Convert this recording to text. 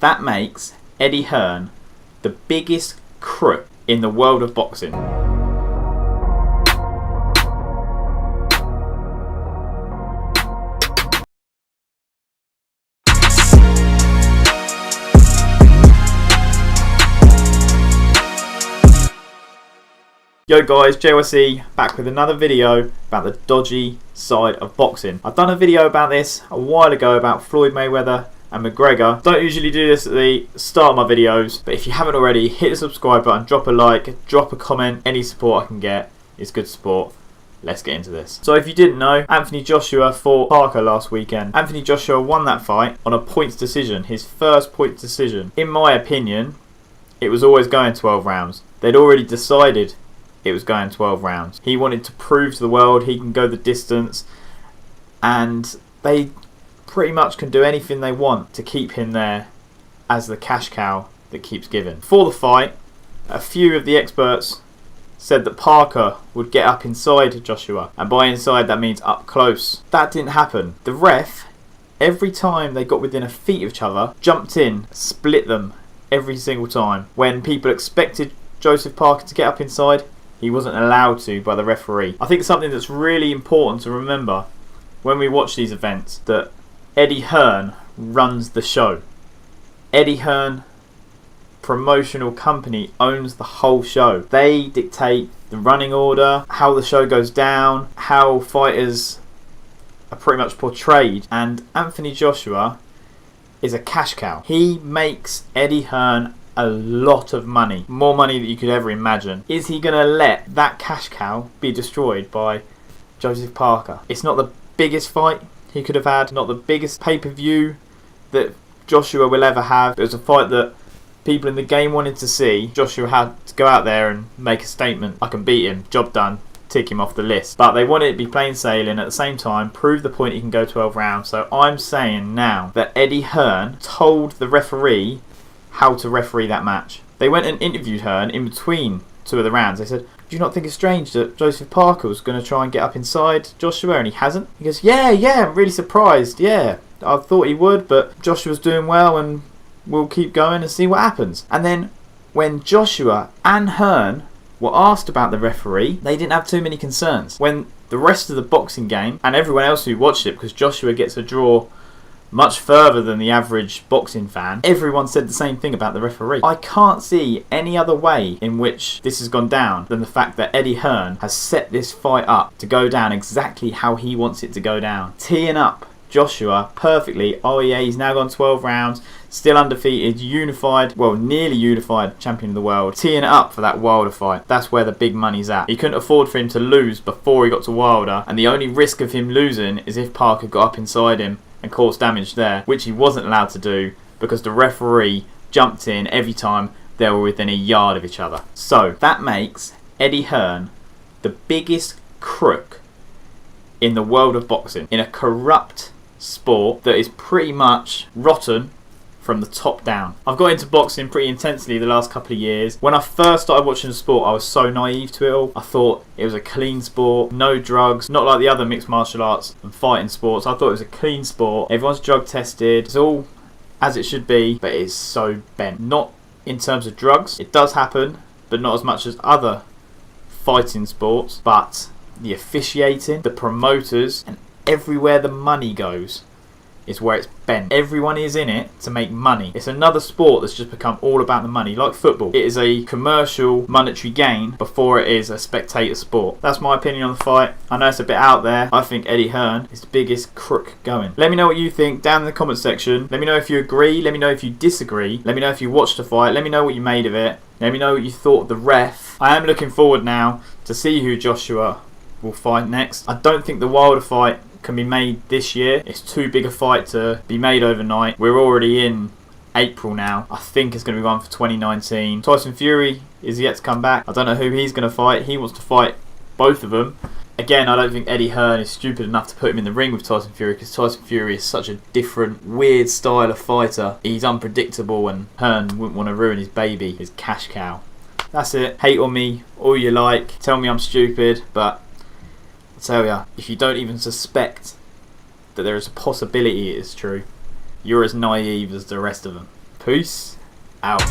That makes Eddie Hearn the biggest crook in the world of boxing. Yo guys, JYC back with another video about the dodgy side of boxing. I've done a video about this a while ago about Floyd Mayweather and McGregor. Don't usually do this at the start of my videos, but if you haven't already, hit the subscribe button, drop a like, drop a comment. Any support I can get is good support. Let's get into this. So if you didn't know, Anthony Joshua fought Parker last weekend. Anthony Joshua won that fight on a points decision, his first points decision. In my opinion, it was always going 12 rounds. They'd already decided it was going 12 rounds. He wanted to prove to the world he can go the distance, and they pretty much can do anything they want to keep him there as the cash cow that keeps giving. Before the fight, a few of the experts said that Parker would get up inside Joshua, and by inside that means up close. That didn't happen. The ref, every time they got within a feet of each other, jumped in, split them every single time. When people expected Joseph Parker to get up inside, he wasn't allowed to by the referee. I think something that's really important to remember when we watch these events, that Eddie Hearn runs the show. Eddie Hearn promotional company owns the whole show. They dictate the running order, how the show goes down, how fighters are pretty much portrayed, and Anthony Joshua is a cash cow. He makes Eddie Hearn a lot of money, more money than you could ever imagine. Is he going to let that cash cow be destroyed by Joseph Parker? It's not the biggest fight he could have had, not the biggest pay-per-view that Joshua will ever have. It was a fight that people in the game wanted to see. Joshua had to go out there and make a statement. I can beat him, job done, tick him off the list. But they wanted it to be plain sailing, at the same time prove the point he can go 12 rounds. So I'm saying now that Eddie Hearn told the referee how to referee that match. They went and interviewed Hearn in between two of the rounds. They said, do you not think it's strange that Joseph Parker was going to try and get up inside Joshua and he hasn't? He goes, yeah, I'm really surprised. Yeah, I thought he would, but Joshua's doing well and we'll keep going and see what happens. And then when Joshua and Hearn were asked about the referee, they didn't have too many concerns. When the rest of the boxing game and everyone else who watched it, because Joshua gets a draw much further than the average boxing fan, everyone said the same thing about the referee. I can't see any other way in which this has gone down than the fact that Eddie Hearn has set this fight up to go down exactly how he wants it to go down. Teeing up Joshua perfectly. Oh yeah, he's now gone 12 rounds, still undefeated, unified, well, nearly unified champion of the world. Teeing it up for that Wilder fight. That's where the big money's at. He couldn't afford for him to lose before he got to Wilder, and the only risk of him losing is if Parker got up inside him and caused damage there, which he wasn't allowed to do because the referee jumped in every time they were within a yard of each other. So that makes Eddie Hearn the biggest crook in the world of boxing, in a corrupt sport that is pretty much rotten from the top down. I've got into boxing pretty intensely the last couple of years. When I first started watching the sport, I was so naive to it all. I thought it was a clean sport, no drugs, not like the other mixed martial arts and fighting sports. I thought it was a clean sport. Everyone's drug tested. It's all as it should be, but it's so bent. Not in terms of drugs. It does happen, but not as much as other fighting sports. But the officiating, the promoters, and everywhere the money goes is where it's bent. Everyone is in it to make money. It's another sport that's just become all about the money. Like football, it is a commercial monetary gain before it is a spectator sport. That's my opinion on the fight. I know it's a bit out there. I think Eddie Hearn is the biggest crook going. Let me know what you think down in the comment section. Let me know if you agree. Let me know if you disagree. Let me know if you watched the fight. Let me know what you made of it. Let me know what you thought of the ref. I am looking forward now to see who Joshua will fight next. I don't think the Wilder fight can be made this year. It's too big a fight to be made overnight. We're already in April now. I think it's going to be one for 2019. Tyson Fury is yet to come back. I don't know who he's going to fight. He wants to fight both of them. Again, I don't think Eddie Hearn is stupid enough to put him in the ring with Tyson Fury, because Tyson Fury is such a different, weird style of fighter. He's unpredictable, and Hearn wouldn't want to ruin his baby, his cash cow. That's it. Hate on me all you like. Tell me I'm stupid, but I tell ya, if you don't even suspect that there is a possibility it is true, you're as naive as the rest of them. Peace out.